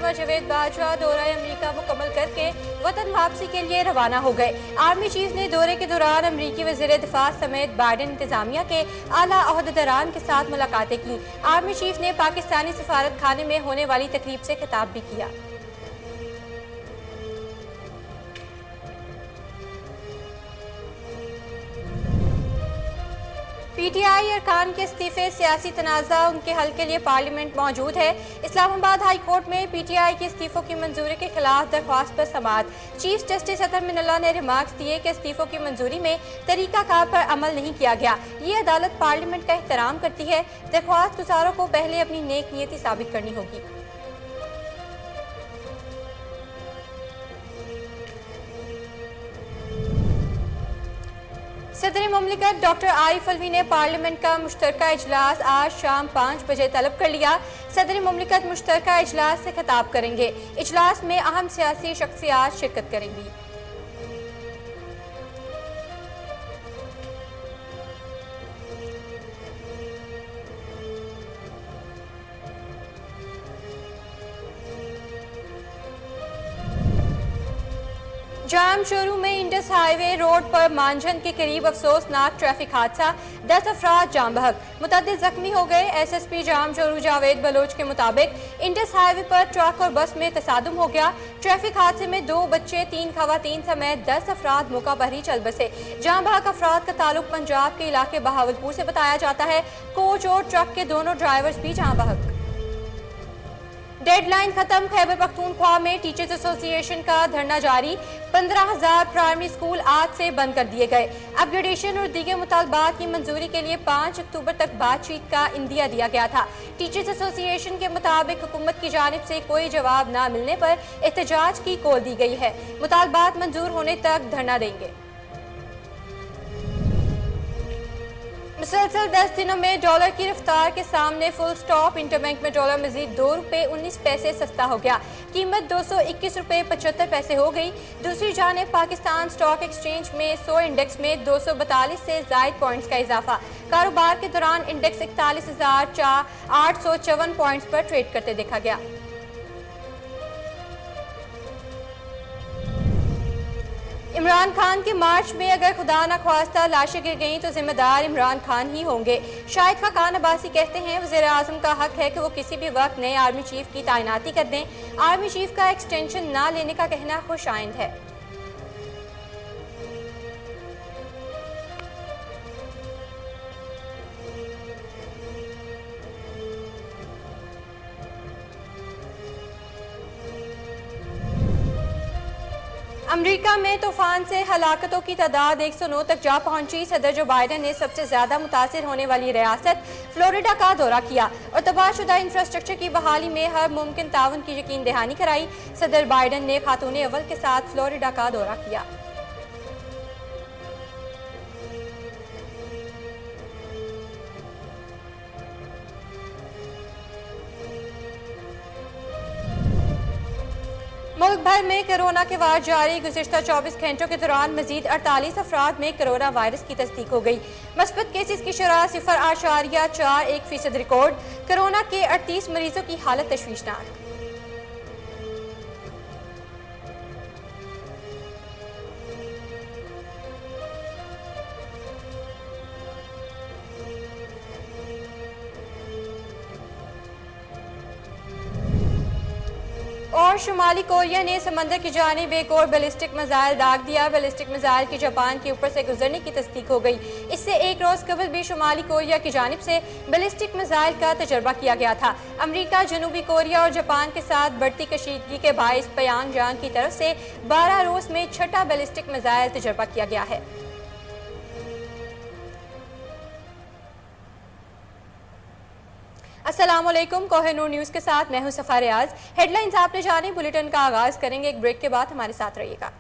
انور جاوید باجوہ دورہ امریکہ مکمل کر کے وطن واپسی کے لیے روانہ ہو گئے۔ آرمی چیف نے دورے کے دوران امریکی وزیر دفاع سمیت بائیڈن انتظامیہ کے اعلیٰ عہدیداران کے ساتھ ملاقاتیں کی۔ آرمی چیف نے پاکستانی سفارت خانے میں ہونے والی تقریب سے خطاب بھی کیا۔ پی ٹی آئی ارکان کے استعفے سیاسی تنازع ان کے حل کے لیے پارلیمنٹ موجود ہے۔ اسلام آباد ہائی کورٹ میں پی ٹی آئی کے استعفوں کی منظوری کے خلاف درخواست پر سماعت۔ چیف جسٹس اطہر من اللہ نے ریمارکس دیے کہ استعفوں کی منظوری میں طریقہ کار پر عمل نہیں کیا گیا۔ یہ عدالت پارلیمنٹ کا احترام کرتی ہے۔ درخواست گزاروں کو پہلے اپنی نیک نیتی ثابت کرنی ہوگی۔ صدر مملکت ڈاکٹر عارف علوی نے پارلیمنٹ کا مشترکہ اجلاس آج شام 5 بجے طلب کر لیا۔ صدر مملکت مشترکہ اجلاس سے خطاب کریں گے۔ اجلاس میں اہم سیاسی شخصیات شرکت کریں گی۔ جام شروع میں انڈس ہائی وے روڈ پر مانجھن کے قریب افسوسناک ٹریفک حادثہ، 10 افراد جاں بحق، متعدد زخمی ہو گئے۔ ایس ایس پی جام شروع جاوید بلوچ کے مطابق انڈس ہائی وے پر ٹرک اور بس میں تصادم ہو گیا۔ ٹریفک حادثے میں 2 بچے، 3 خواتین سمیت 10 افراد موقع پر ہی چل بسے۔ جاں بحق افراد کا تعلق پنجاب کے علاقے بہاولپور سے بتایا جاتا ہے۔ کوچ اور ٹرک کے دونوں ڈرائیورز بھی جاں بحق۔ ڈیڈ لائن ختم، خیبر پختونخوا میں ٹیچرز ایسوسی ایشن کا دھرنا جاری۔ 15,000 پرائمری سکول آج سے بند کر دیے گئے۔ اپ گریڈیشن اور دیگر مطالبات کی منظوری کے لیے 5 اکتوبر تک بات چیت کا عندیہ دیا گیا تھا۔ ٹیچرز ایسوسی ایشن کے مطابق حکومت کی جانب سے کوئی جواب نہ ملنے پر احتجاج کی کال دی گئی ہے۔ مطالبات منظور ہونے تک دھرنا دیں گے۔ مسلسل 10 دنوں میں ڈالر کی رفتار کے سامنے فل سٹاپ۔ انٹر بینک میں ڈالر مزید 2 روپے 19 پیسے سستا ہو گیا۔ قیمت 221 روپے 75 پیسے ہو گئی۔ دوسری جانب پاکستان سٹاک ایکسچینج میں 100 انڈیکس میں 242 سے زائد پوائنٹس کا اضافہ۔ کاروبار کے دوران انڈیکس 41,854 پوائنٹس پر ٹریڈ کرتے دیکھا گیا۔ عمران خان کے مارچ میں اگر خدا نہ خواستہ لاشیں گر گئیں تو ذمہ دار عمران خان ہی ہوں گے۔ شاہد خاقان عباسی کہتے ہیں وزیر اعظم کا حق ہے کہ وہ کسی بھی وقت نئے آرمی چیف کی تعیناتی کر دیں۔ آرمی چیف کا ایکسٹینشن نہ لینے کا کہنا خوش آئند ہے۔ امریکہ میں طوفان سے ہلاکتوں کی تعداد 109 تک جا پہنچی۔ صدر جو بائیڈن نے سب سے زیادہ متاثر ہونے والی ریاست فلوریڈا کا دورہ کیا اور تباہ شدہ انفراسٹرکچر کی بحالی میں ہر ممکن تعاون کی یقین دہانی کرائی۔ صدر بائیڈن نے خاتون اول کے ساتھ فلوریڈا کا دورہ کیا۔ ملک بھر میں کرونا کے وار جاری۔ گزشتہ 24 گھنٹوں کے دوران مزید 48 افراد میں کرونا وائرس کی تصدیق ہو گئی۔ مثبت کیسز کی شرح 0.41% ریکارڈ۔ کرونا کے 38 مریضوں کی حالت تشویشناک۔ اور شمالی کوریا نے سمندر کی جانب ایک اور بیلسٹک میزائل داغ دیا۔ بیلسٹک میزائل کی جاپان کے اوپر سے گزرنے کی تصدیق ہو گئی۔ اس سے ایک روز قبل بھی شمالی کوریا کی جانب سے بیلسٹک میزائل کا تجربہ کیا گیا تھا۔ امریکہ، جنوبی کوریا اور جاپان کے ساتھ بڑھتی کشیدگی کے باعث پیانگ جانگ کی طرف سے 12 روز میں 6واں بیلسٹک میزائل تجربہ کیا گیا ہے۔ السلام علیکم، کوہ نور نیوز کے ساتھ میں ہوں صفا ریاض۔ ہیڈ لائنز آپ نے جانی، بلیٹن کا آغاز کریں گے ایک بریک کے بعد، ہمارے ساتھ رہیے گا۔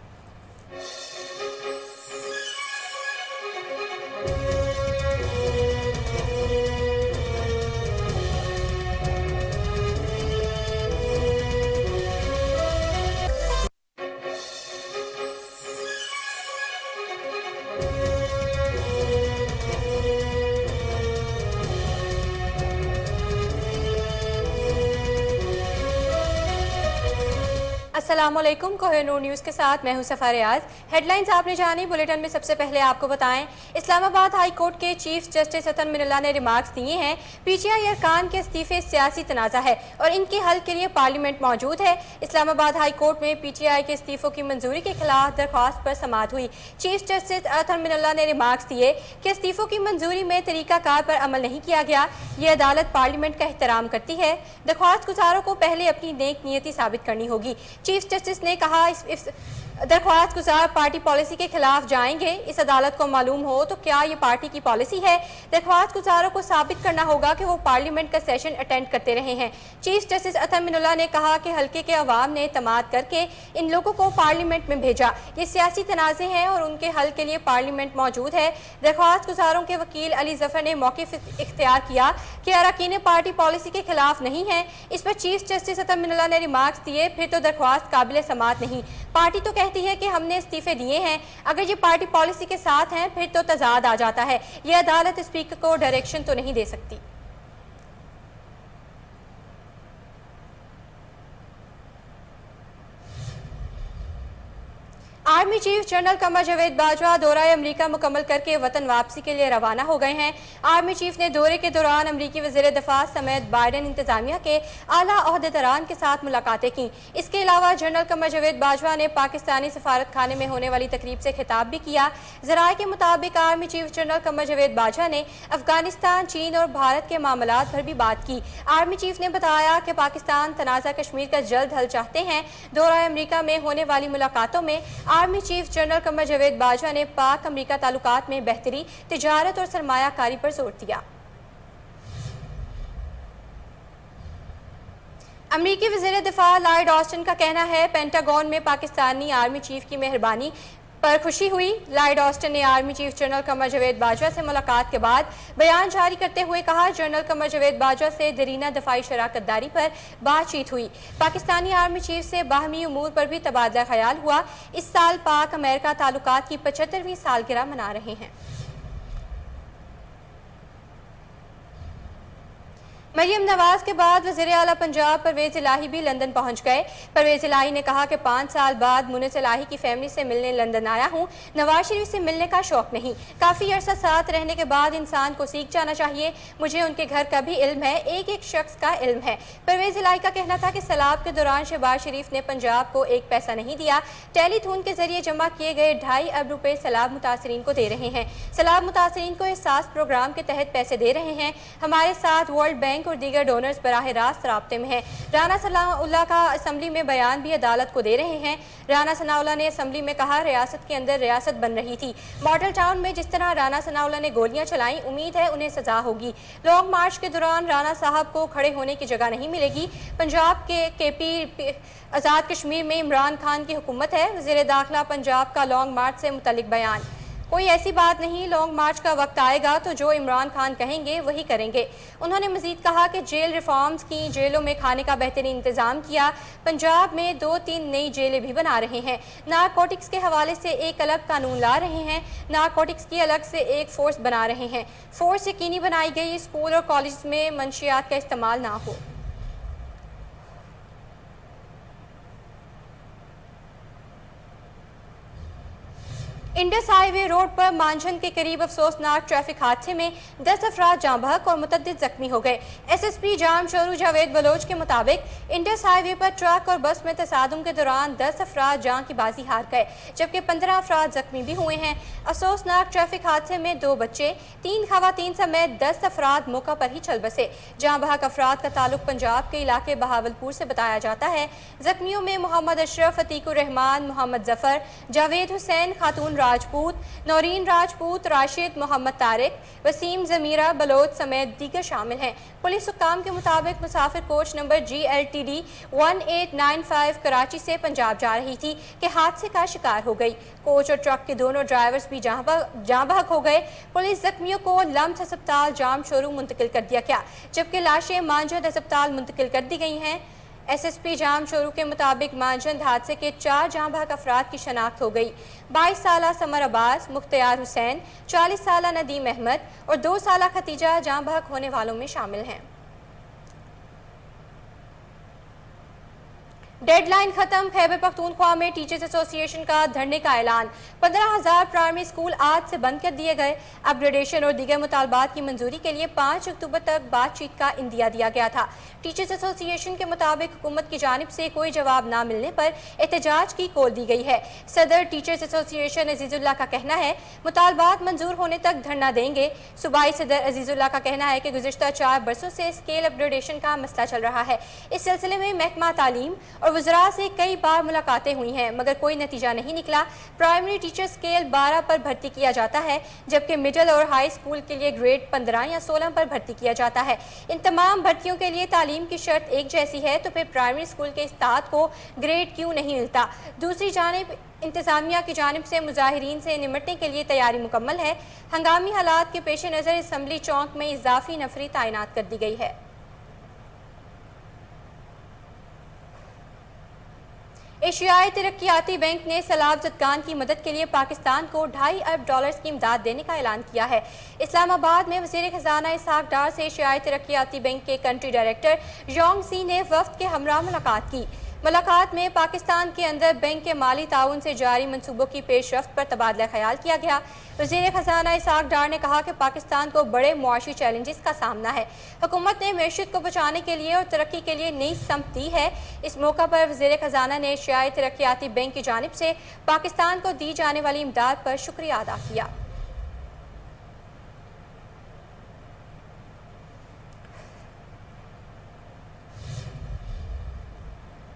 अस्सलामुअलैकुम। कोहिनूर न्यूज़ के साथ मैं हूं सफा रियाज। हेडलाइंस आपने जानी, बुलेटिन में सबसे पहले आपको बताएं। इस्लामाबाद हाई कोर्ट के चीफ जस्टिस अतन मिनल्ला ने रिमार्क्स दिए हैं। पीटीआई अरकान के इस्तीफे सियासी तनाज़ा है और इनके हल के लिए पार्लियामेंट मौजूद है। इस्लामाबाद हाई कोर्ट में पीटीआई के इस्तीफों की मंजूरी के खिलाफ दरख्वास्त पर समाअत हुई। चीफ जस्टिस अतन मिनल्ला ने रिमार्क्स दिए कि इस्तीफों की मंजूरी में तरीकाकार पर अमल नहीं किया गया। ये अदालत पार्लियामेंट का एहतराम करती है। दरख्वास्त गुजारों को पहले अपनी नेक नियति साबित करनी होगी। चीफ जस्टिस ने कहा इस दरख्वास्त गुजार पार्टी पॉलिसी के खिलाफ जाएंगे। इस अदालत को मालूम हो तो क्या ये पार्टी की पॉलिसी है। दरख्वास्त गुजारों को साबित करना होगा कि वो पार्लियामेंट का सेशन अटेंड करते रहे हैं। चीफ जस्टिस अतन मिनल्ला ने कहा कि हल्के के अवाम ने तमाद करके इन लोगों को पार्लियामेंट में भेजा। ये सियासी तनाज़े हैं और उनके हल के लिए पार्लियामेंट मौजूद है। दरख्वास्त गुजारों के वकील अली जफर ने मौक़िफ़ इख्तियार किया कि अरकान पार्टी पॉलिसी के खिलाफ नहीं है। इस पर चीफ जस्टिस अतन मिनल्ला ने रिमार्क्स दिए, फिर तो दरख्वास्त काबिल समाअत नहीं। पार्टी तो कहती है कि हमने इस्तीफे दिए हैं, अगर ये पार्टी पॉलिसी के साथ हैं फिर तो तजाद आ जाता है। ये अदालत स्पीकर को डायरेक्शन तो नहीं दे सकती। Army chief general Qamar Javed Bajwa दौरा अमरीका मुकम्मल करके वतन वापसी के लिए रवाना हो गए हैं। आर्मी चीफ ने दौरे के दौरान अमरीकी वज़ीर दफ़ा समेत बाइडन इंतजामिया के आला ओहदेदारान के साथ मुलाकातें की। इसके अलावा जनरल कमर जावेद बाजवा ने पाकिस्तानी सफारत खाने में होने वाली तकरीब से खिताब भी किया। ज़राए के मुताबिक army chief general Qamar Javed Bajwa ने अफगानिस्तान, चीन और भारत के मामलात पर भी बात की। आर्मी चीफ ने बताया कि पाकिस्तान तनाज़ा कश्मीर का जल्द हल चाहते हैं। दौरा अमरीका में होने वाली मुलाकातों में army chief general Qamar Javed Bajwa ने पाक अमरीका ताल्लुकात में बेहतरी, तिजारत और सरमायाकारी पर जोर दिया। अमरीकी वज़ीर दिफा लॉयड ऑस्टिन का कहना है पेंटागन में पाकिस्तानी आर्मी चीफ की मेहरबानी पर खुशी हुई। लॉयड ऑस्टिन ने army chief general Qamar Javed Bajwa से मुलाकात के बाद बयान जारी करते हुए कहा, जनरल कमर जावेद बाजवा से दरीना दफाई शराकत दारी पर बातचीत हुई। पाकिस्तानी आर्मी चीफ से बाहमी उमूर पर भी तबादला ख्याल हुआ। इस साल पाक अमेरिका ताल्लुकात की 75वीं सालगिरह मना रहे हैं। मरियम नवाज के बाद वज़ीर आला पंजाब परवेज़ इलाही भी लंदन पहुंच गए। परवेज़ इलाही ने कहा कि 5 साल बाद मुनिस इलाही की फैमिली से मिलने लंदन आया हूं। नवाज शरीफ से मिलने का शौक नहीं, काफ़ी अरसा साथ रहने के बाद इंसान को सीख जाना चाहिए। मुझे उनके घर का भी इल्म है, एक एक शख्स का इल्म है। परवेज़ इलाही का कहना था कि सैलाब के दौरान शहबाज शरीफ ने पंजाब को एक पैसा नहीं दिया। टेलीथून के जरिए जमा किए गए 2.5 अरब रुपए सैलाब मुतासरीन को दे रहे हैं। सैलाब मुतासरीन को एहसास प्रोग्राम के तहत पैसे दे रहे हैं। हमारे साथ वर्ल्ड बैंक और दीगर डोनर्स बराह रास्त राब्ते में हैं। राना सनाउल्लाह का असम्बली में बयान भी अदालत को दे रहे हैं। राना सनाउल्लाह ने असम्बली में कहा, रियासत के अंदर रियासत बन रही थी। मॉडल टाउन में जिस तरह राना सनाउल्लाह ने गोलियां चलाई, उम्मीद है उन्हें सजा होगी। लॉन्ग मार्च के दौरान राना साहब को खड़े होने की जगह नहीं मिलेगी। पंजाब के केपी आज़ाद कश्मीर में इमरान खान की हुकूमत है। वज़ीर दाखिला पंजाब का लॉन्ग मार्च से मुतल्लिक बयान, कोई ऐसी बात नहीं, लॉन्ग मार्च का वक्त आएगा तो जो इमरान खान कहेंगे वही करेंगे। उन्होंने मजीद कहा कि जेल रिफॉर्म्स की, जेलों में खाने का बेहतरीन इंतजाम किया। पंजाब में 2-3 नई जेलें भी बना रहे हैं। नारकोटिक्स के हवाले से एक अलग कानून ला रहे हैं। नारकोटिक्स की अलग से एक फोर्स बना रहे हैं। फोर्स यकीनी बनाई गई स्कूल और कॉलेज में मंशियात का इस्तेमाल ना हो। इंडस हाईवे रोड पर मांझन के करीब अफसोसनाक ट्रैफिक हादसे में 10 अफराद जाँ बहक और मुतअद्दिद जख्मी हो गए। एसएसपी जाम शोरू जावेद बलोच के मुताबिक इंडस हाईवे पर ट्रक और बस में तसादुम के दौरान 10 अफराद जाँ की बाजी हार गए, जबकि 15 अफराद जख्मी भी हुए हैं। अफसोसनाक ट्रैफिक हादसे में 2 बच्चे, 3 खवातीन समेत 10 अफराद मौका पर ही चल बसे। जाँ बहक अफराद का ताल्लुक पंजाब के इलाके बहावलपुर से बताया जाता है। जख्मियों में मोहम्मद अशरफ, अतीकुर रहमान, मोहम्मद जफर, जावेद हुसैन, खातून राजपूत, नौरीन राजपूत, राशिद, मोहम्मद तारिक, वसीम जमीरा बलोच समेत दीगर शामिल हैं। पुलिस हुक्काम के मुताबिक मुसाफिर कोच नंबर GLTD 1895 कराची से पंजाब जा रही थी कि हादसे का शिकार हो गई। कोच और ट्रक के दोनों ड्राइवर्स भी जाँ बहक हो गए। पुलिस जख्मियों को लम्स अस्पताल जाम शोरूम मुंतकिल कर दिया गया, जबकि लाशें मांझंद अस्पताल मुंतकिल कर दी गई हैं। एसएसपी जाम शोरू के मुताबिक मांझंद हादसे के 4 जाँ बहक अफराद की शनाख्त हो गई। 22 साला समर अब्बास, मुख्तियार हुसैन, 40 साला नदीम अहमद और 2 साला खतीजा जाँ बहक होने वालों में शामिल हैं। डेड लाइन खत्म, खैबर पख्तूनख्वा में टीचर्स एसोसिएशन का धरने का ऐलान। 15,000 प्राइमरी स्कूल आज से बंद कर दिए गए। अपग्रेडेशन और दीगर मुतालबात की मंजूरी के लिए 5 अक्टूबर तक बातचीत का इंदिया दिया गया था। टीचर्स एसोसिएशन के मुताबिक हुकूमत की जानिब से कोई जवाब ना मिलने पर एहतजाज की कॉल दी गई है। सदर टीचर्स एसोसिएशन अजीजुल्लाह का कहना है मुतालबात मंजूर होने तक धरना देंगे। सूबाई सदर अजीजुल्लाह का कहना है कि गुज़िश्ता 4 बरसों से स्केल अपग्रेडेशन का मसला चल रहा है। इस सिलसिले में महकमा तालीम और वज़रा से कई बार मुलाकातें हुई हैं मगर कोई नतीजा नहीं निकला। प्राइमरी टीचर स्केल 12 पर भर्ती किया जाता है जबकि मिडिल और हाई स्कूल के लिए ग्रेड 15 या 16 पर भर्ती किया जाता है। इन तमाम भर्तियों के लिए तालीम की शर्त एक जैसी है तो फिर प्राइमरी स्कूल के उस्ताद को ग्रेड क्यों नहीं मिलता। दूसरी जानिब इंतजामिया की जानिब से मुजाहिरीन से निमटने के लिए तैयारी मुकम्मल है। हंगामी हालात के पेश नज़र असम्बली चौक में इजाफी नफरी तैनात कर दी गई है। एशियाई तरक्याती बैंक ने सैलाब ज़दगान की मदद के लिए पाकिस्तान को $2.5 अरब की इमदाद देने का ऐलान किया है। इस्लामाबाद में वज़ीर ख़ज़ाना इसहाक डार से एशियाई तरक्याती बैंक के कंट्री डायरेक्टर जोंग सी ने वफ़द के हमरा मुलाकात की। मुलाकात में पाकिस्तान के अंदर बैंक के माली ताउन से जारी मनसूबों की पेशरफ्त पर तबादला ख्याल किया गया। वज़ीर ख़ज़ाना इसहाक डार ने कहा कि पाकिस्तान को बड़े मुआशी चैलेंजेस का सामना है। हुकूमत ने मैशियत को बचाने के लिए और तरक्की के लिए नई समत दी है। इस मौका पर वज़ीर ख़ज़ाना ने एशियाई तरक्याती बैंक की जानिब से पाकिस्तान को दी जाने वाली इमदाद पर शुक्रिया अदा किया।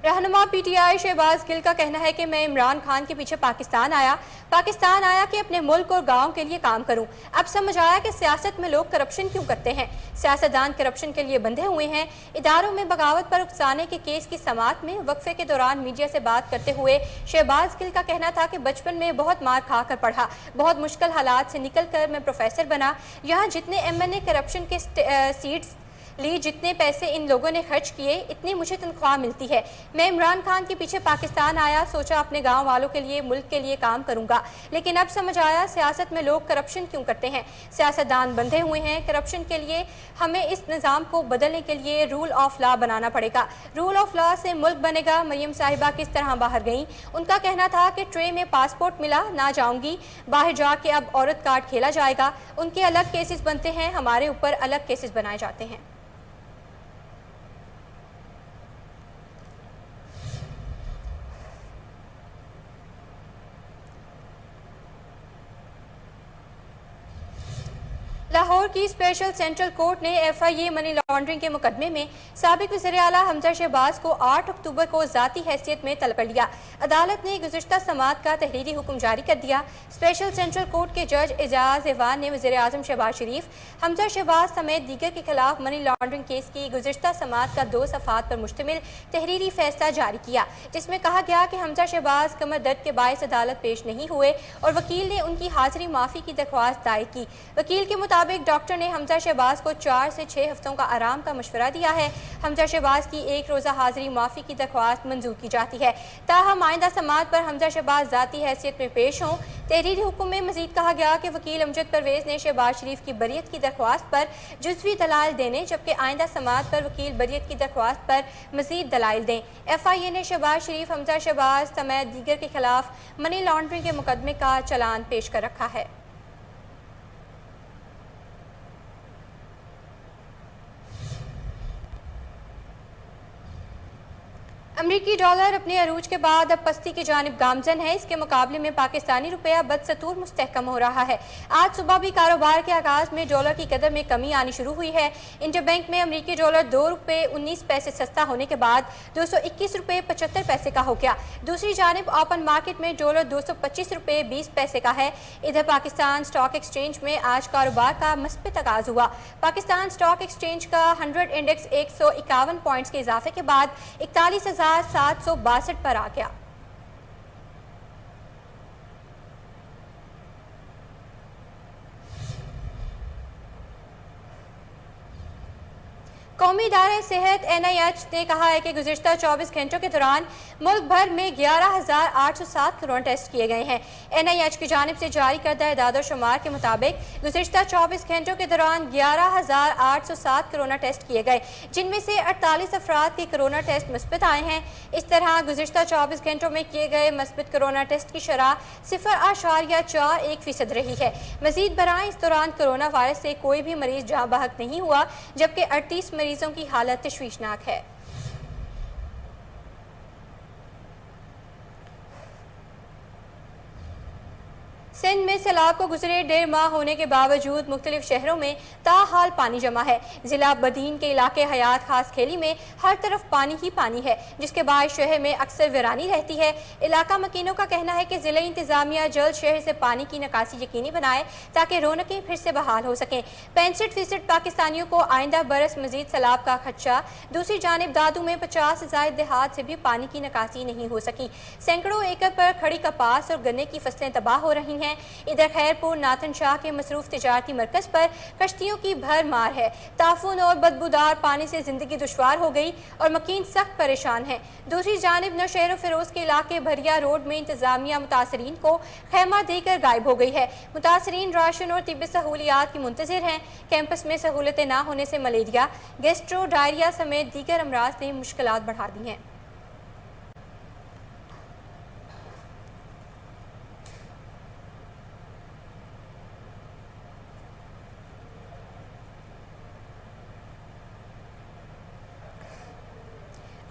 रहनुमा पीटीआई शहबाज गिल का कहना है कि मैं इमरान खान के पीछे पाकिस्तान आया कि अपने मुल्क और गांव के लिए काम करूं। अब समझ आया कि सियासत में लोग करप्शन क्यों करते हैं। सियासतदान करप्शन के लिए बंधे हुए हैं। इदारों में बगावत पर उकसाने के केस की समाअत में वक्फे के दौरान मीडिया से बात करते हुए शहबाज गिल का कहना था कि बचपन में बहुत मार खा कर पढ़ा, बहुत मुश्किल हालात से निकल कर मैं प्रोफेसर बना। यहाँ जितने MNA करप्शन के सीट्स ली, जितने पैसे इन लोगों ने खर्च किए, इतनी मुझे तनख्वाह मिलती है। मैं इमरान खान के पीछे पाकिस्तान आया, सोचा अपने गांव वालों के लिए, मुल्क के लिए काम करूंगा, लेकिन अब समझ आया सियासत में लोग करप्शन क्यों करते हैं। सियासतदान बंधे हुए हैं करप्शन के लिए। हमें इस निज़ाम को बदलने के लिए रूल ऑफ लॉ बनाना पड़ेगा। रूल ऑफ लॉ से मुल्क बनेगा। मरियम साहिबा किस तरह बाहर गईं। उनका कहना था कि ट्रे में पासपोर्ट मिला, ना जाऊंगी, बाहर जाके अब औरत कार्ड खेला जाएगा। उनके अलग केसेस बनते हैं, हमारे ऊपर अलग केसेस बनाए जाते हैं। लाहौर की स्पेशल सेंट्रल कोर्ट ने FIA मनी लॉन्ड्रिंग के मुकदमे में साबिक वज़ीर आला हमजा शहबाज को 8 अक्टूबर को ज़ाती हैसियत में तलब कर लिया। अदालत ने गुज़िश्ता समाअत का तहरीरी हुक्म जारी कर दिया। स्पेशल सेंट्रल कोर्ट के जज एजाज एवान ने वज़ीर आज़म शहबाज शरीफ, हमजा शहबाज समेत दीगर के खिलाफ मनी लॉन्ड्रिंग केस की गुज़िश्ता समाअत का 2 सफ़ात पर मुश्तमिल तहरीरी फैसला जारी किया, जिसमें कहा गया कि हमजा शहबाज कमर दर्द के बायस अदालत पेश नहीं हुए और वकील ने उनकी हाजिरी माफ़ी की दरख्वास्त दायर की। वकील के मुताबिक डॉक्टर ने हमजा शहबाज को 4 से 6 हफ्तों का आराम का मशवरा दिया है। हमजा शहबाज की 1 रोज़ा हाजिरी माफ़ी की दरख्वास्त मंजूर की जाती है। ताहम आइंदा समाअत पर हमजा शहबाज ज़ाती हैसियत में पेश हों। तहरीरी हुक्म में मजीद कहा गया कि वकील अमजद परवेज़ ने शहबाज शरीफ की बरियत की दरख्वास्त पर जुज़वी दलाइल देने, जबकि आइंदा समाअत पर वकील बरियत की दरख्वास्त पर मजीद दलाइल दें। FIA ने शहबाज शरीफ, हमजा शहबाज समेत दीगर के खिलाफ मनी लॉन्ड्रिंग के मुकदमे का चलान पेश कर रखा है। अमरीकी डॉलर अपने अरूज के बाद अब पस्ती की जानिब गामजन है। इसके मुकाबले में पाकिस्तानी रुपया बदस्तूर मुस्तहकम हो रहा है। आज सुबह भी कारोबार के आगाज में डॉलर की कदर में कमी आनी शुरू हुई है। इंटरबैंक में अमरीकी डॉलर ₹2.19 सस्ता होने के बाद ₹221.75 का हो गया। दूसरी जानिब ओपन मार्केट में डॉलर ₹225.20 का है। इधर पाकिस्तान स्टॉक एक्सचेंज में आज कारोबार का मस्बत आगाज हुआ। पाकिस्तान स्टॉक एक्सचेंज का 100 इंडेक्स 151 पॉइंट्स के इजाफे के बाद 41,762 पर आ गया। कौमी इदारा सेहत NIH ने कहा है कि गुज़िश्ता 24 घंटों के दौरान मुल्क भर में 11,807 कोरोना टेस्ट किए गए हैं। NIH की जानिब से जारी करदा इदादो शुमार के मुताबिक गुज़िश्ता 24 घंटों के दौरान 11,807 कोरोना टेस्ट किए गए, जिनमें से 48 अफराद के कोरोना टेस्ट मुस्बत आए हैं। इस तरह गुज़िश्ता 24 घंटों में किए गए मुस्बत कोरोना टेस्ट की शरह 0.41% रही है। मजीद बराए इस दौरान कोरोना वायरस से कोई भी मरीज जहां बहक नहीं हुआ, जबकि 38 मरीजों की हालत तशवीशनाक है। सिंध में सैलाब को गुजरे 1.5 माह होने के बावजूद मुख्तलिफ शहरों में ताहाल पानी जमा है। जिला बदीन के इलाके हयात खास खेली में हर तरफ पानी ही पानी है, जिसके बाद शहर में अक्सर वीरानी रहती है। इलाका मकीनों का कहना है कि जिला इंतजामिया जल्द शहर से पानी की निकासी यकीनी बनाए ताकि रौनकें फिर से बहाल हो सकें। 65% पाकिस्तानियों को आइंदा बरस मजीद सैलाब का खदशा। दूसरी जानिब दादू में 50 से ज़ायद देहात से भी पानी की निकासी नहीं हो सकी। सैकड़ों एकड़ पर खड़ी कपास और गन्ने की फसलें तबाह हो रही हैं। इधर खैरपुर नाथन शाह के मसरूफ तिजारती मरकज पर कश्तियों की भर मार है। ताफून और बदबूदार पानी से जिंदगी दुश्वार हो गई और मकीन सख्त परेशान है। दूसरी जानिब नौशहर फिरोज के इलाके भरिया रोड में इंतजामिया मुतासरीन को खैमा देकर गायब हो गई है। मुतासरीन राशन और तिब्बी सहूलियात की मुंतजिर हैं। कैंपस में सहूलतें ना होने से मलेरिया, गैस्ट्रो, डायरिया समेत दीगर अमराज ने मुश्किलात बढ़ा दी हैं।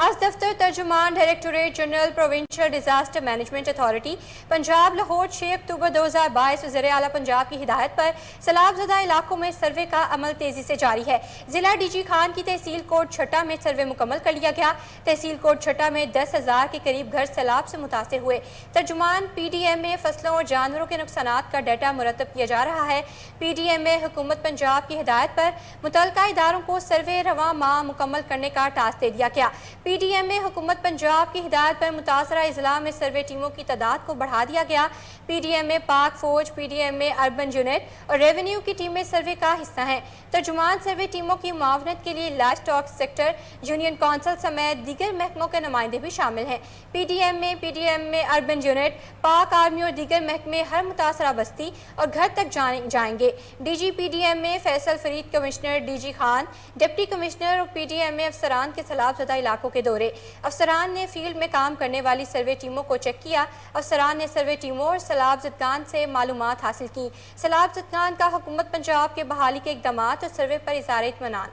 आज दफ्तर तर्जुमान directorate general provincial disaster management authority Punjab Lahore 6 October 2022 वज़ीर आला पंजाब की हिदायत पर सैलाबज़दा इलाकों में सर्वे का अमल तेजी से जारी है। जिला DG खान की तहसील कोट छठा में सर्वे मुकम्मल कर लिया गया। तहसील कोट छठा में 10,000 के करीब घर सैलाब से मुतासर हुए। तर्जुमान PDMA फसलों और जानवरों के नुकसानात का डाटा मुरतब किया जा रहा है। PDMA हुकूमत पंजाब की हिदायत पर मुतल्लिका इदारों को सर्वे रवां माह मुकम्मल करने का टास्क दे दिया गया। PDMA हुकूमत पंजाब की हिदायत पर मुतासरा इजला में सर्वे टीमों की तादाद को बढ़ा दिया गया। PDMA पाक फौज, PDMA अर्बन यूनिट और रेवेन्यू की टीमें सर्वे का हिस्सा हैं। तर्जुमान सर्वे टीमों की मुआवनत के लिए live stock sector, union council समेत दीगर महकमों के नुमाइंदे भी शामिल हैं। PDMA अर्बन यूनिट, पाक आर्मी और दीगर महकमे हर मुतासरा बस्ती और घर तक जाएंगे। DG PDMA Faisal Farid, commissioner DG Khan, deputy commissioner और PDMA अफसरान के सैलाबज़दा इलाकों के दौरे। अफसरान ने फील्ड में काम करने वाली सर्वे टीमों को चेक किया। अफसरान ने सर्वे टीमों और सैलाबज़दगान से मालूमात हासिल की। सैलाबज़दगान का हुकूमत पंजाब के बहाली के इक़दामात और सर्वे पर इज़हार इत्मीनान।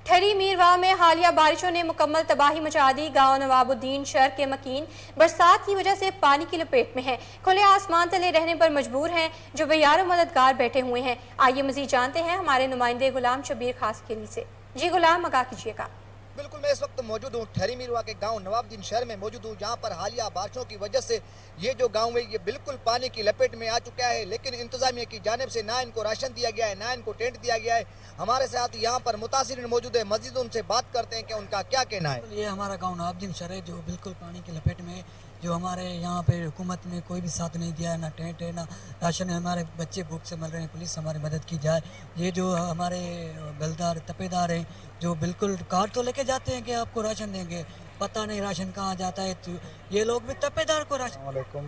ठहरी मीरवा में हालिया बारिशों ने मुकम्मल तबाही मचा दी। गांव नवाबुद्दीन शहर के मकीन बरसात की वजह से पानी की लपेट में हैं। खुले आसमान तले रहने पर मजबूर हैं, जो बेयारो मददगार बैठे हुए हैं। आइए मजीद जानते हैं हमारे नुमाइंदे गुलाम शबीर खास खेली से। जी गुलाम, आगाह कीजिएगा। बिल्कुल, मैं इस वक्त मौजूद हूँ ठहरी मीरवा के गांव नवाबुद्दीन शहर में मौजूद हूँ, जहाँ पर हालिया बारिशों की वजह से ये जो गांव है ये बिल्कुल पानी की लपेट में आ चुका है। लेकिन इंतजामिया की जानिब से ना इनको राशन दिया गया है, ना इनको टेंट दिया गया है। हमारे साथ यहाँ पर मुतासिरीन मौजूद है, मजीद उनसे बात करते हैं कि उनका क्या कहना है। ये हमारा गाँव नवाबुद्दीन शहर है जो बिल्कुल पानी की लपेट में है। जो हमारे यहाँ पे हुकूमत ने कोई भी साथ नहीं दिया है, ना टेंट है ना राशन है। हमारे बच्चे भूख से मर रहे हैं, पुलिस हमारी मदद की जाए। ये जो हमारे बलदार तपेदार हैं जो बिल्कुल कार्ड तो लेके जाते हैं कि आपको राशन देंगे, पता नहीं राशन कहाँ जाता है। तो ये लोग भी तपेदार को राशन। वालेकुम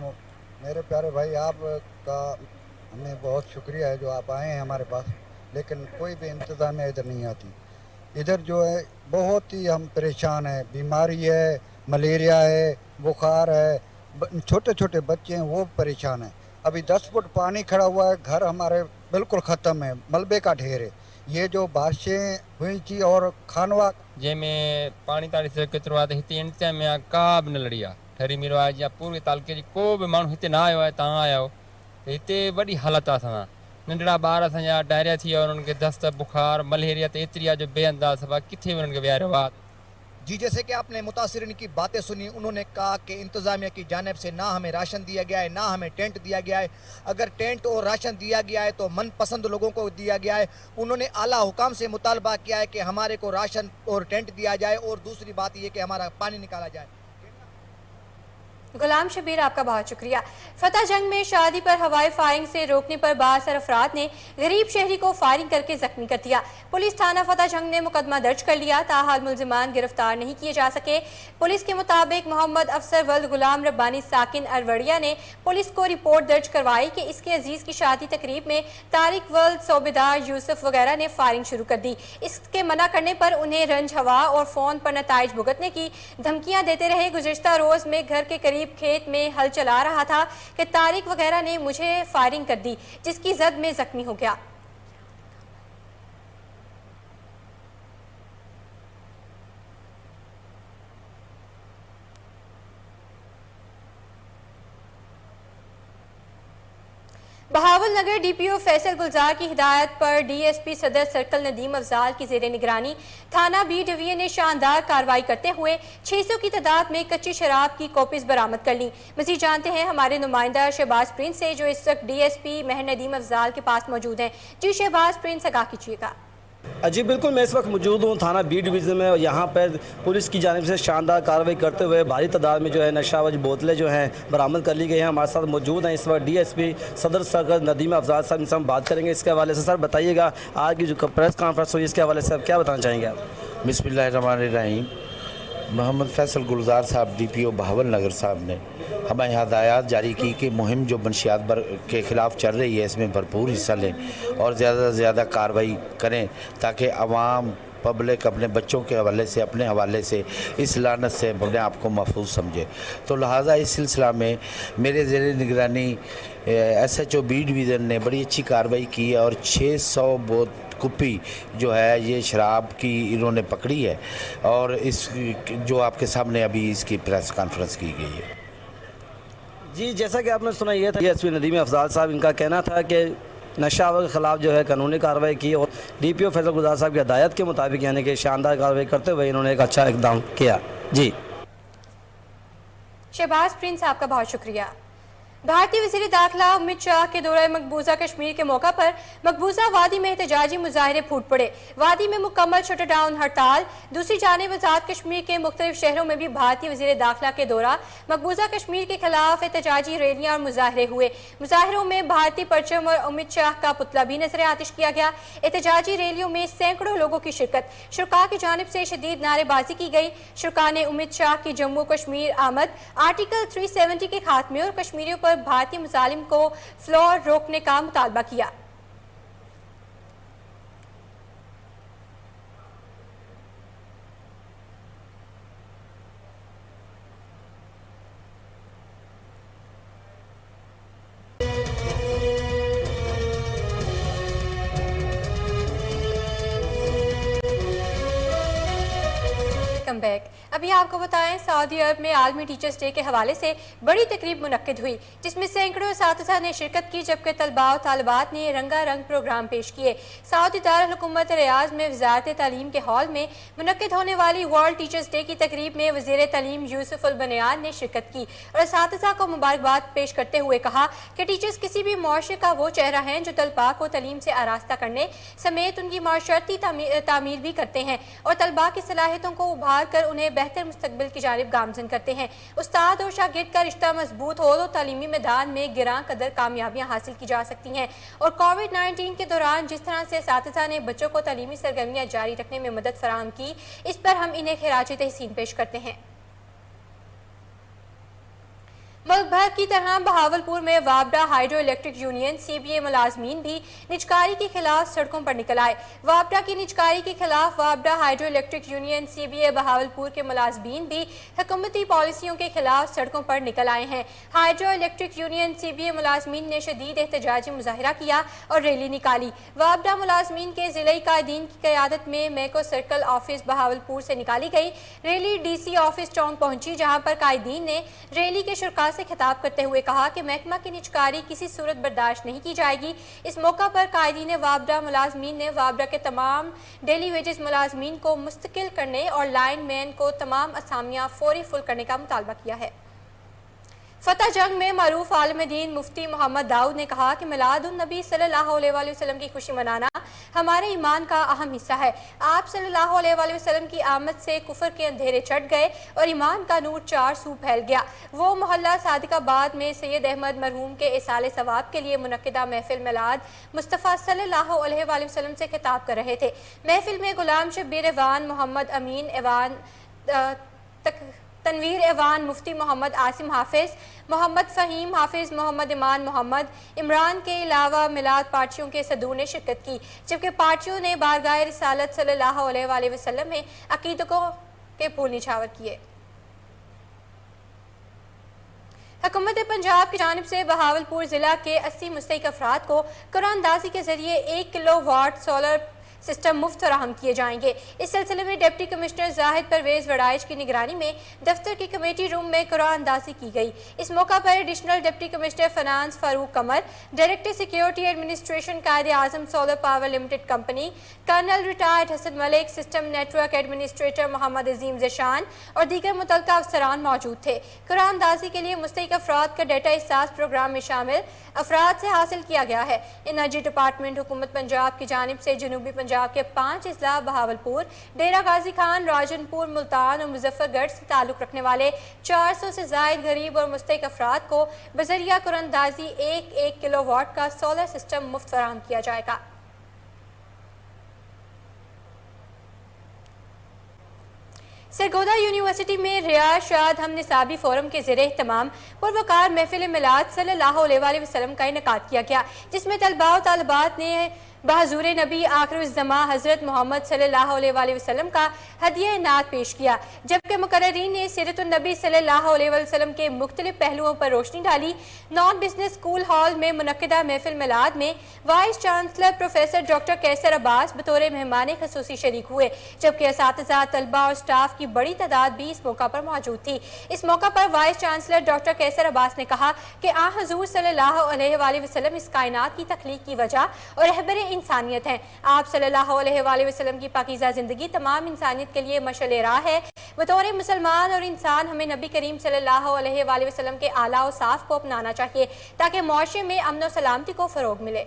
मेरे प्यारे भाई, आपका हमें बहुत शुक्रिया है जो आप आए हैं हमारे पास, लेकिन कोई भी इंतज़ामिया इधर नहीं आती। इधर जो है बहुत ही हम परेशान हैं। बीमारी है, मलेरिया है, बुखार है, छोटे छोटे बच्चे हैं वो परेशान हैं। अभी 10 फुट पानी खड़ा हुआ है, घर हमारे बिल्कुल ख़त्म है, मलबे का ढेर है। ये जो बारिशें हुई थी और खानवा जंहिंमें पाणी ताणी से केतिरो आहे त हिते इंतजामिया का बि न लड़ी आहे। ठहरी मीरवा या पूरे तालुके जी को बि माण्हू हिते न आयो आहे, तव्हां आया आहियो। हिते वॾी हालत आहे। असां नंढड़ा ॿार असांजा डायरिया थी विया, उन्हनि खे दस्त, बुखार, मलेरिया त एतिरी आहे जो बेअंदाज़ सफ़ा किथे उन्हनि खे विहारियो आहे। जी, जैसे कि आपने मुतासिरीन की बातें सुनी, उन्होंने कहा कि इंतज़ामिया की जानिब से ना हमें राशन दिया गया है, ना हमें टेंट दिया गया है। अगर टेंट और राशन दिया गया है तो मनपसंद लोगों को दिया गया है। उन्होंने आला हुकाम से मुतालबा किया है कि हमारे को राशन और टेंट दिया जाए और दूसरी बात ये कि हमारा पानी निकाला जाए। गुलाम शबीर, आपका बहुत शुक्रिया। फतह जंग में शादी पर हवाई फायरिंग से रोकने पर बासर अफराद ने गरीब शहरी को फायरिंग करके जख्मी कर दिया। पुलिस थाना फतह जंग ने मुकदमा दर्ज कर लिया, ताहाल मुलजिमान गिरफ्तार नहीं किए जा सके। पुलिस के मुताबिक मोहम्मद अफसर वल्द गुलाम रब्बानी साकिन अरवड़िया ने पुलिस को रिपोर्ट दर्ज करवाई कि इसके अजीज की शादी तकरीब में तारिक वल्द, सोबेदार यूसुफ वगैरह ने फायरिंग शुरू कर दी। इसके मना करने पर उन्हें रंज हवा और फोन पर नताइज भुगतने की धमकियां देते रहे। गुज़िश्ता रोज में घर के करीब खेत में हल चला रहा था कि तारिक वगैरह ने मुझे फायरिंग कर दी, जिसकी जद में जख्मी हो गया। बहावल नगर डीपीओ फैसल गुलजार की हिदायत पर डीएसपी सदर सर्कल नदीम अफजाल की जेर निगरानी थाना बी डिवीजन ने शानदार कार्रवाई करते हुए 600 की तादाद में कच्ची शराब की कॉपीज बरामद कर ली। मजीद जानते हैं हमारे नुमाइंदा शहबाज प्रिंस से, जो इस वक्त डीएसपी महर नदीम अफजाल के पास मौजूद हैं। जी शहबाज प्रिंस, आगाह कीजिएगा। जी बिल्कुल, मैं इस वक्त मौजूद हूँ थाना बी डिवीज़न में। यहाँ पर पुलिस की जानिब से शानदार कार्रवाई करते हुए भारी तादाद में जो है नशावज बोतलें जो हैं बरामद कर ली गई हैं। हमारे साथ मौजूद हैं इस वक्त डीएसपी सदर सर्कल नदीम अफजाल साहब, इनसे हम बात करेंगे इसके हवाले से। सर बताइएगा, आज की जो प्रेस कॉन्फ्रेंस हुई इसके हवाले से आप क्या बताना चाहेंगे आप? बिस्मिल्लाहिर्रहमानिर्रहीम। मोहम्मद फैसल गुलजार साहब डीपीओ बहावल नगर साहब ने हमें हदायत जारी की कि मुहिम जो मनशियात के ख़िलाफ़ चल रही है इसमें भरपूर हिस्सा लें और ज़्यादा से ज़्यादा कार्रवाई करें ताकि आवाम पब्लिक अपने बच्चों के हवाले से, अपने हवाले से इस लानत से अपने आप को महफूज समझे। तो लिहाजा इस सिलसिला में मेरे ज़ेरे निगरानी SHO बी डिवीज़न ने बड़ी अच्छी कार्रवाई की है और 600 कुप्पी जो है ये शराब की इन्होंने पकड़ी है और इस जो आपके सामने अभी इसकी प्रेस कॉन्फ्रेंस की गई है। जी जैसा कि आपने सुना, ये था डीएसपी नदीम अफजाल साहब, इनका कहना था कि नशा के ख़िलाफ़ जो है कानूनी कार्रवाई की और डीपीओ फैसल गुलजार साहब की हदायत के मुताबिक यानी कि शानदार कार्रवाई करते हुए इन्होंने एक अच्छा इक़दाम किया। जी शहबाज प्रिंस, आपका बहुत शुक्रिया। भारतीय वज़ीर दाखिला अमित शाह के दौरे मकबूजा कश्मीर के मौका पर मकबूजा वादी में एहतजाजी मुजाहरे फूट पड़े। वादी में मुकम्मल शटडाउन हड़ताल। दूसरी जानिब आज़ाद कश्मीर के मुख्तलिफ शहरों में भी भारतीय वज़ीर दाखिला के दौरा मकबूजा कश्मीर के खिलाफ एहतजाजी रैलियां और मुजाहरे हुए। मुजाहरों में भारतीय परचम और अमित शाह का पुतला भी नजर आतिश किया गया। एहतजाजी रैलियों में सैकड़ों लोगों की शिरकत। शुरा की जानिब से शदीद नारेबाजी की गई। शुरा ने अमित शाह की जम्मू कश्मीर आमद, आर्टिकल 370 के खात्मे और कश्मीरियों पर भारतीय मुजालिम को फ्लोर रोकने का मुतालबा किया। बैक। अभी आपको बताएं, सऊदी अरब में आलमी टीचर्स डे के हवाले से बड़ी तकरीब मुनक्किद हुई, जिसमें सैकड़ों असातिज़ा ने शिरकत की, जबकि तलबा और तालिबात ने रंगारंग प्रोग्राम पेश किए। सऊदी दारुल हुकूमत रियाज में वजारत तालीम के हॉल में मुनक्किद होने वाली वर्ल्ड टीचर्स डे की तकरीब में वज़ीर तालीम यूसुफ अल बनियान ने शिरकत की और असातिज़ा को मुबारकबाद पेश करते हुए कहा कि टीचर्स किसी भी मुआशरे का वो चेहरा हैं जो तलबा को तालीम से आरास्ता करने समेत उनकी माशरती तामीर भी करते हैं और तलबा की सलाहियतों को उभार कर उन्हें बेहतर मुस्तकबिल की जानिब गामजन करते हैं। उस्ताद और शागिर्द का रिश्ता मजबूत हो तो तालीमी मैदान में गिरां कदर कामयाबियां हासिल की जा सकती हैं और कोविड-19 के दौरान जिस तरह से असातिज़ा ने बच्चों को तालीमी सरगर्मियां जारी रखने में मदद फराहम की, इस पर हम इन्हें खिराज तहसीन पेश करते हैं। मुल्क भर की तरह बहावलपुर में वाबडा हाइड्रो इलेक्ट्रिक यूनियन CBA मुलाजमीन भी निजकारी के खिलाफ सड़कों पर निकल आए। वाबडा की निजकारी के खिलाफ वाबडा hydro electric union CBA Bahawalpur के मुलाजमीन भी हुकूमती पॉलिसियों के खिलाफ सड़कों पर निकल आए हैं। हाइड्रो इलेक्ट्रिक यूनियन CBA मुलाजमीन ने शदीद एहतजाजी मुजाहरा किया और रैली निकाली। वाबडा मुलाजमीन के जिले कायदीन की क़यादत में मैको सर्कल ऑफिस बहावलपुर से निकाली गई। रैली DC ऑफिस चौक पहुंची, जहां पर कायदीन ने रैली के शुरा से खिताब करते हुए कहा कि महकमा की निजकारी किसी सूरत बर्दाश्त नहीं की जाएगी। इस मौका पर कायदीन वाबडा मुलाजमीन ने वाबडा के तमाम डेली वेजेस मुलाजमीन को मुस्तकिल करने और लाइन मैन को तमाम असामियां फौरी फुल करने का मुतालबा किया है। फतह जंग में मरूफ आलिम दीन मुफ्ती मोहम्मद दाऊद ने कहा कि मिलादुन नबी सल्लल्लाहु अलैहि वसल्लम की खुशी मनाना हमारे ईमान का अहम हिस्सा है। आप सल्लल्लाहु अलैहि वसल्लम की आमद से कुफर के अंधेरे छट गए और ईमान का नूर चार सू फैल गया। वो मोहल्ला सादिकाबाद में सैयद अहमद मरहूम के इसाले सवाब के लिए मुनक्किदा महफिल मिलाद मुस्तफ़ा सल्लल्लाहु अलैहि वसल्लम से खिताब कर रहे थे। महफिल में गुलाम शब्बीर एवान, मोहम्मद अमीन एवान, तनवीर एवान, मुफ्ती मोहम्मद आसिम हाफिज, मोहम्मद फ़हीम हाफिज, मोहम्मद इमान मोहम्मद, इमरान के अलावा मिलाद पार्टियों के सदूर ने शिरकत की, जबकि पार्टियों ने बारगाह रिसालत सल्लल्लाहु अलैहि वसल्लम में अकीदतों के फूल निछावर किए। हुकूमत पंजाब की जानिब से बहावलपुर ज़िला के 80 मुस्तहिक अफराद को कुरानदाजी के ज़रिए 1 किलोवाट सोलर सिस्टम मुफ्त फराहम किए जाएंगे। इस सिलसिले में डिप्टी कमिश्नर जाहिद परवेज वड़ाइच की निगरानी में दफ्तर की कमेटी रूम में कुरानदाजी की गई। इस मौका पर additional deputy commissioner finance Farooq Qamar, director security administration Quaid-e Azam solar power limited company, colonel retired Hasan Malik, system network administrator Mohammad Azeem Zeeshan और दीगर मुतल्लिका अफसरान मौजूद थे। कुरानदाजी के लिए मुस्तहिक अफराद का डेटा एहसास प्रोग्राम में शामिल अफराद से हासिल किया गया है। एनर्जी डिपार्टमेंट हुकूमत पंजाब की जानिब से जनूबी पंजाब के 5 अजला बहावलपुर, डेरा गाजी खान, राजनपुर, मुल्तान और मुजफ्फरगढ़ से ताल्लुक़ रखने वाले 400 से ज़ायद गरीब और मुस्तहिक अफराद को बज़रिया कुरानदाजी 1 किलोवाट का सोलर सिस्टम मुफ्त फराहम किया जाएगा। सरगोदा यूनिवर्सिटी में रियाज शाद हम निसाबी फोरम के ज़रिए तमाम पुरवकार महफिल मिलाद सल्लल्लाहु अलैहि वसल्लम का इनेकाद किया गया, जिसमें तलबा और तालिबात ने बहजूर नबी आखिरुज़्ज़मा हज़रत मोहम्मद सल्लल्लाहु अलैहि वसल्लम का हदिया नात पेश किया, जबकि मुकर्ररीन ने सीरतुन नबी सल्लल्लाहु अलैहि वसल्लम के मुख्तलिफ पहलुओं पर रोशनी डाली। नॉन बिजनेस स्कूल हॉल में मुनक्किदा महफिल मिलाद में वाइस चांसलर प्रोफेसर डॉक्टर कैसर अब्बास बतौर मेहमान ख़ुसूसी शरीक हुए, जबकि असातिज़ा, तलबा और स्टाफ की बड़ी तादाद भी इस मौका पर मौजूद थी। इस मौका पर वाइस चांसलर डॉक्टर कैसर अब्बास ने कहा कि आ हज़ूर सल्लल्लाहु अलैहि वसल्लम इस कायनात की तख्लीक की वजह और रहबर इंसानियत हैं। आप सल्लल्लाहु अलैहि वसल्लम की पाकीज़ा ज़िंदगी तमाम इंसानियत के लिए मशअल राह है। बतौर मुसलमान और इंसान हमें नबी करीम सल्लल्लाहु अलैहि वसल्लम के आला और साफ को अपनाना चाहिए ताकि मुआशरे में अमन और सलामती को फ़रोग मिले।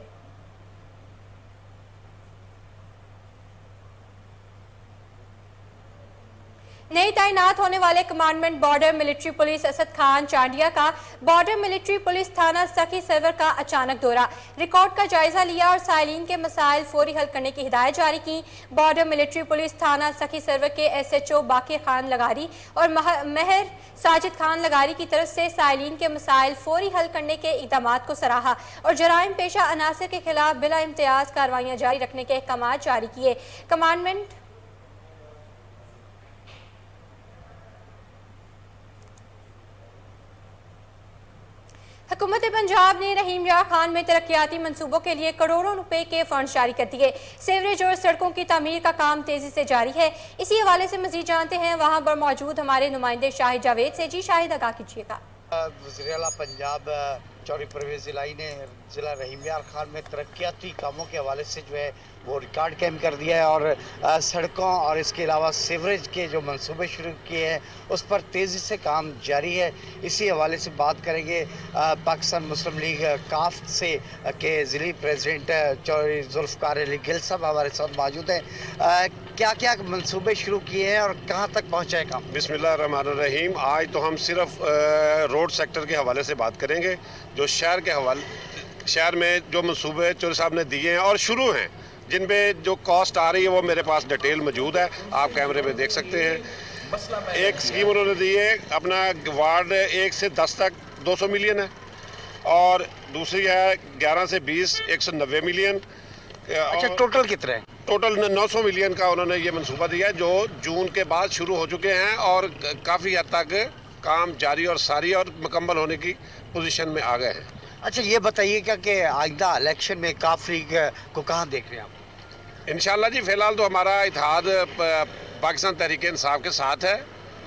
नई तैनात होने वाले commandment border military police Asad Khan Chandia का बॉर्डर मिलिट्री पुलिस थाना सखी सर्वर का अचानक दौरा, रिकॉर्ड का जायजा लिया और साइलिन के मसाइल फौरी हल करने की हिदायत जारी की। बॉर्डर मिलिट्री पुलिस थाना सखी सर्वर के SHO बाकी खान लगारी और महर साजिद खान लगारी की तरफ से साइलिन के मसाइल फौरी हल करने के इक़दामात को सराहा और जराइम पेशा अनासर के खिलाफ बिला इम्तियाज कार्रवाइयाँ जारी रखने के अहकाम जारी किए। कमांडमेंट हुकूमत पंजाब ने रहीम यार खान में तरक्याती मंसूबों के लिए करोड़ों रुपए के फंड जारी कर दिए। सीवरेज और सड़कों की तामीर का काम तेजी से जारी है। इसी हवाले से मजीद जानते हैं वहां पर मौजूद हमारे नुमाइंदे शाहिद जावेद से। जी शाहिद, आगाह कीजिएगा। वज़ीर आला पंजाब चौधरी परवेज़ ज़िलाई ने ज़िला रहीम यार खान में तरक्याती कामों के हवाले से जो है वो रिकॉर्ड कायम कर दिया है और सड़कों और इसके अलावा सीवरेज के जो मंसूबे शुरू किए हैं उस पर तेज़ी से काम जारी है। इसी हवाले से बात करेंगे पाकिस्तान मुस्लिम लीग काफ से के ज़िली प्रेसिडेंट चौधरी जुल्फ़कार अली गिल साहब हमारे साथ मौजूद हैं। क्या क्या मंसूबे शुरू किए हैं और कहाँ तक पहुँचा है काम? बिस्मिल्लाहिर्रहमानिर्रहीम। आज तो हम सिर्फ रोड सेक्टर के हवाले से बात करेंगे, जो शहर में जो मंसूबे चौधरी साहब ने दिए हैं और शुरू हैं, जिन पे जो कॉस्ट आ रही है वो मेरे पास डिटेल मौजूद है, आप कैमरे पे देख सकते हैं। एक स्कीम उन्होंने दी है अपना वार्ड 1 से 10 तक 200 मिलियन है और दूसरी है 11 से 20 190 मिलियन। अच्छा, टोटल कितना है? टोटल 900 मिलियन का उन्होंने ये मंसूबा दिया है जो जून के बाद शुरू हो चुके हैं और काफ़ी हद तक काम जारी और सारी और मुकम्मल होने की पोजीशन में आ गए हैं। अच्छा, ये बताइएगा कि आइंदा इलेक्शन में काफ लीग को कहाँ देख रहे हैं आप? इंशाल्लाह जी, फ़िलहाल तो हमारा इत्तेहाद पाकिस्तान तहरीक इंसाफ के साथ है।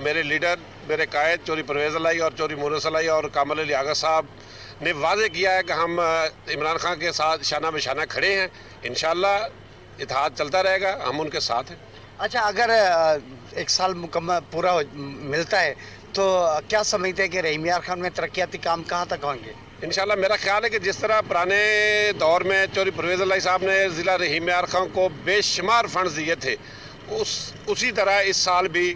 मेरे लीडर, मेरे कायद चौधरी परवेज़ ज़िलाई और चौधरी मोहन सलाई और कामल अली आगा साहब ने वाज़े किया है कि हम इमरान खान के साथ शाना बशाना खड़े हैं। इंशाल्लाह इत्तेहाद चलता रहेगा, हम उनके साथ हैं। अच्छा, अगर 1 साल मुकम्मल पूरा मिलता है तो क्या समझते हैं कि रहीम यार खान में तरक्याती काम कहाँ तक होंगे? इंशाल्लाह मेरा ख्याल है कि जिस तरह पुराने दौर में चौधरी परवेज़ इलाही साहब ने ज़िला रहीम यार खान को बेशुमार फंड्स दिए थे, उसी तरह इस साल भी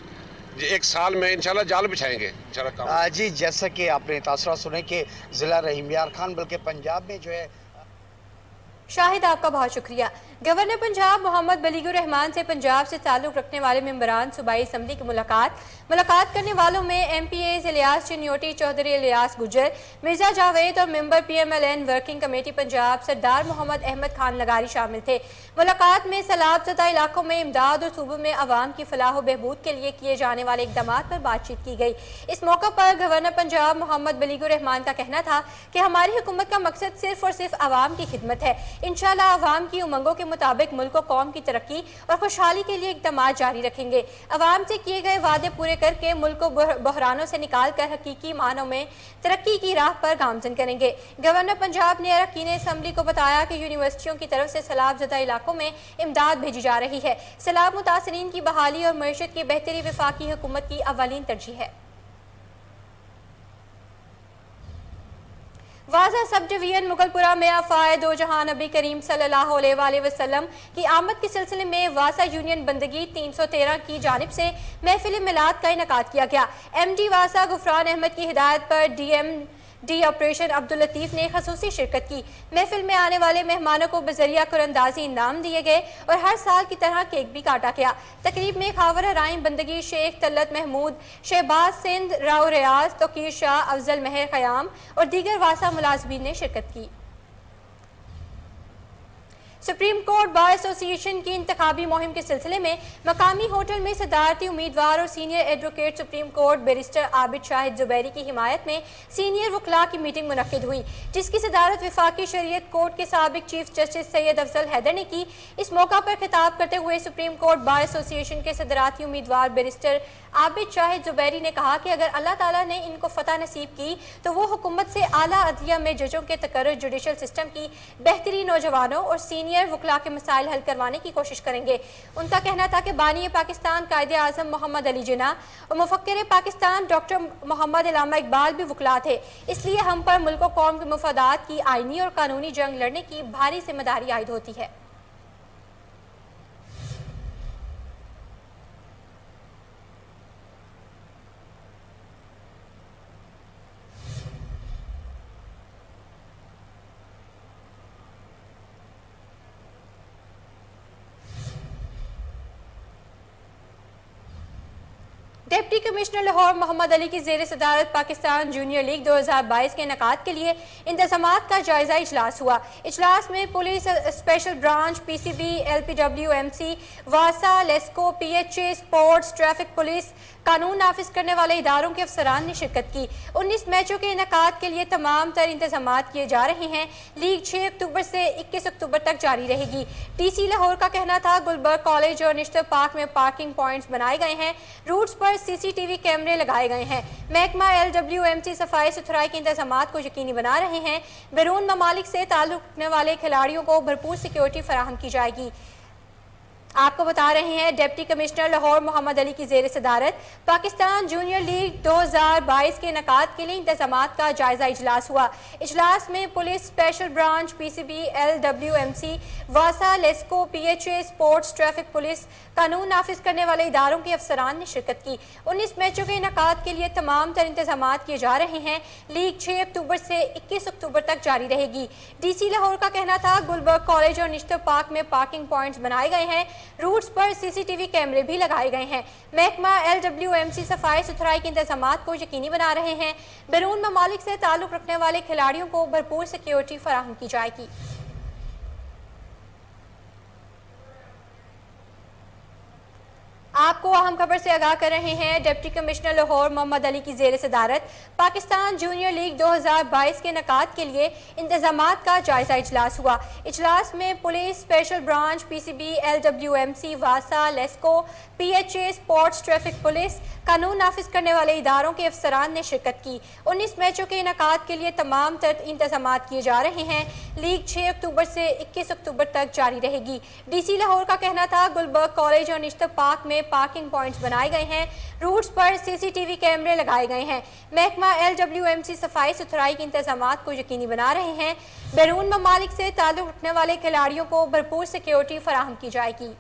एक साल में इंशाल्लाह जाल बिछाएंगे इंशाल्लाह काम। जी, जैसा कि आपने तासरा सुने कि ज़िला रहीम यार खान बल्कि पंजाब में जो है। शाहिद, आपका बहुत शुक्रिया। गवर्नर पंजाब मोहम्मद बलीगुर रहमान से पंजाब से ताल्लुक़ रखने वाले मेंबरान सूबाई असम्बली की मुलाकात करने वालों में MPAs इलियास चिन्योटी, चौधरी इलियास गुजर, मिर्जा जावेद और member PMLN working committee Punjab Sardar Mohammad Ahmad Khan लगारी शामिल थे। मुलाकात में सैलाब ज़दा इलाकों में इमदाद और सूबे में अवाम की फलाह बहबूद के लिए किए जाने वाले इक़दाम पर बातचीत की गई। इस मौका पर गवर्नर पंजाब मोहम्मद बलीगुर रहमान का कहना था कि हमारी हुकूमत का मकसद सिर्फ और सिर्फ अवाम की खिदमत है। इंशाअल्लाह अवाम की उमंगों के मुताबिक मुल्क और कौम की तरक्की और खुशहाली के लिए इक़दाम जारी रखेंगे। अवाम से किए गए वादे पूरे करके मुल्क को बहरानों से निकाल कर हकीकी मानों में तरक्की की राह पर गामजन करेंगे। गवर्नर पंजाब ने अरकान असम्बली को बताया कि यूनिवर्सिटियों की तरफ से सैलाब ज़दा इलाकों में इमदाद भेजी जा रही है। सैलाब मुतासरीन की बहाली और मईशत की बेहतरी वफाकी हुकूमत की अवलीन तरजीह है। वाजा सब डिवीजन मुगलपुरा में आफ़ाए दो जहां नबी करीम सल्लल्लाहु अलैहि वसल्लम की आमद के सिलसिले में वासा यूनियन बंदगी 313 की जानिब से महफिल मिलाद का इनेकाद किया गया। MD वासा गुफरान अहमद की हिदायत पर DMD ऑपरेशन अब्दुल लतीफ़ ने खसूसी शिरकत की। महफिल में आने वाले मेहमानों को बजरिया कुरंदाजी इनाम दिए गए और हर साल की तरह केक भी काटा गया। तकरीब में खावर हराइम बंदगी, शेख तल्लत महमूद, शहबाज सिंध, राव रियाज, तोकीर शाह, अफजल महर ख़याम और दीगर वासा मुलाजमीन ने शिरकत की। सुप्रीम कोर्ट बार एसोसिएशन की इंतखाबी मुहिम के सिलसिले में मकामी होटल में सदारती उम्मीदवार और senior advocate supreme court barrister Abid Shahid Zubairi की हिमायत में सीनियर वकला की मीटिंग मुनक्किद हुई, जिसकी सदारत वफाकी शरीयत कोर्ट के साबिक चीफ जस्टिस सैयद अफजल हैदर ने की। इस मौका पर खिताब करते हुए सुप्रीम कोर्ट बार एसोसिएशन के सदराती उम्मीदवार बैरिस्टर आबिद शाहिद जुबैरी ने कहा कि अगर अल्लाह ताला ने इनको फतह नसीब की तो वो हुकूमत से आला अदलिया में जजों के तकर्रुर जुडिशल सिस्टम की बेहतरी, नौजवानों और सीनियर वकला के मसाइल हल करवाने की कोशिश करेंगे। उनका कहना था कि बानी पाकिस्तान कायदे आज़म मोहम्मद अली जिन्ना और मुफक्किर पाकिस्तान डॉक्टर मोहम्मद अल्लामा इकबाल भी वकला थे, इसलिए हम पर मुल्क और कौम के मफादात की आइनी और कानूनी जंग लड़ने की भारी जिम्मेदारी आयद होती है। डिप्टी कमिश्नर लाहौर मोहम्मद अली की ज़ेर सदारत पाकिस्तान जूनियर लीग 2022 के इनेकाद के लिए इंतज़ामात का जायज़ा इजलास हुआ। इजलास में police special branch, PCB, LPWMC, वासा, LESCO, PHA, sports, traffic police, कानून नाफिज करने वाले इदारों के अफसरान ने शिरकत की। 19 मैचों के इनेकाद के लिए तमाम तर इंतज़ामात किए जा रहे हैं। लीग 6 अक्टूबर से 21 अक्टूबर तक जारी रहेगी। DC लाहौर का कहना था गुलबर्ग कॉलेज और निश्तर पार्क में पार्किंग पॉइंट्स बनाए गए हैं, रूट्स पर CCTV कैमरे लगाए गए हैं। महकमा LWMC सफाई सुथराई के इंतजामात को यकीनी बना रहे हैं। बैरून ममालिक से ताल्लुक़ रखने वाले खिलाड़ियों को भरपूर सिक्योरिटी फराहम की जाएगी। आपको बता रहे हैं डिप्टी कमिश्नर लाहौर मोहम्मद अली की ज़ेर सदारत पाकिस्तान जूनियर लीग 2022 के इनेकाद के लिए इंतजामात का जायज़ा इजलास हुआ। इजलास में police special branch, PCB, LWMC, वासा, LESCO, PHA, sports, traffic police, कानून नाफिज करने वाले इदारों के अफसरान ने शिरकत की। 19 मैचों के इनेकाद के लिए तमाम तर इंतजामात किए जा रहे हैं। लीग 6 अक्टूबर से 21 अक्टूबर तक जारी रहेगी। DC लाहौर का कहना था गुलबर्ग कॉलेज और निश्तर पार्क में पार्किंग पॉइंट्स बनाए गए हैं, रूट्स पर CCTV कैमरे भी लगाए गए हैं। महकमा LWMC सफाई सुथराई के इंतजामात को यकीनी बना रहे हैं। बैरून ममालिक से ताल्लुक़ रखने वाले खिलाड़ियों को भरपूर सिक्योरिटी फराहम की जाएगी। आपको अहम खबर से आगाह कर रहे हैं। डिप्टी कमिश्नर लाहौर मोहम्मद अली की ज़ेर सदारत पाकिस्तान जूनियर लीग 2022 के इनेकाद के लिए इंतजामात का जायज़ा इजलास हुआ। इजलास में police special branch, PCB, LWMC, वासा, LESCO, PHA, sports, traffic police, कानून नाफिज करने वाले इदारों के अफसरान ने शिरकत की। 19 मैचों के इनेकाद के लिए तमाम इंतजाम किए जा रहे हैं। लीग 6 अक्टूबर से 21 अक्टूबर तक जारी रहेगी। DC लाहौर का कहना था गुलबर्ग कॉलेज और निश्तर पार्क में पार्किंग पॉइंट्स बनाए गए हैं। रूट्स पर CCTV कैमरे लगाए गए हैं। महकमा LWMC सफाई सुथराई के इंतजाम को यकीनी बना रहे हैं। बैरून ममालिक से ताल्लुक रखने वाले खिलाड़ियों को भरपूर सिक्योरिटी फराहम की जाएगी।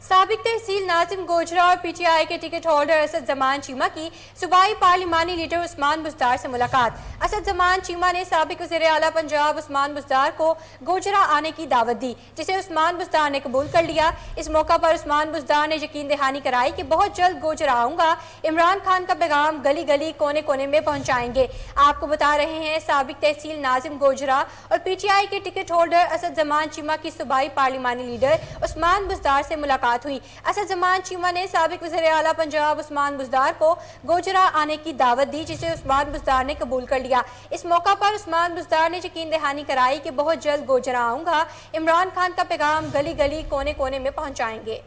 साबिक तहसील नाजिम गोजरा और PTI के टिकट होल्डर असद जमान चीमा की सूबाई पार्लिमानी लीडर उस्मान बुज़दार से मुलाकात। असद जमान चीमा ने साबिक वज़ीर आला पंजाब उस्मान बुज़दार को गोजरा आने की दावत दी, जिसे उस्मान बुज़दार ने कबूल कर लिया। इस मौका पर उस्मान बुज़दार ने यकीन दहानी कराई कि बहुत जल्द गोजरा आऊंगा। इमरान खान का पैगाम गली गली कोने कोने में पहुंचाएंगे। आपको बता रहे हैं साबिक तहसील नाजिम गोजरा और PTI के टिकट होल्डर असद जमान चीमा की सूबाई पार्लिमानी लीडर उस्मान बुज़दार से मुलाकात हुई। असद जमान चीमा ने साबिक वज़ीर आला पंजाब उस्मान बुज़दार को गोजरा आने की दावत दी, जिसे उस्मान बुज़दार ने कबूल कर लिया। इस मौका पर उस्मान बुज़दार ने यकीन दहानी कराई कि बहुत जल्द गोजरा आऊंगा। इमरान खान का पैगाम गली गली कोने कोने में पहुंचाएंगे।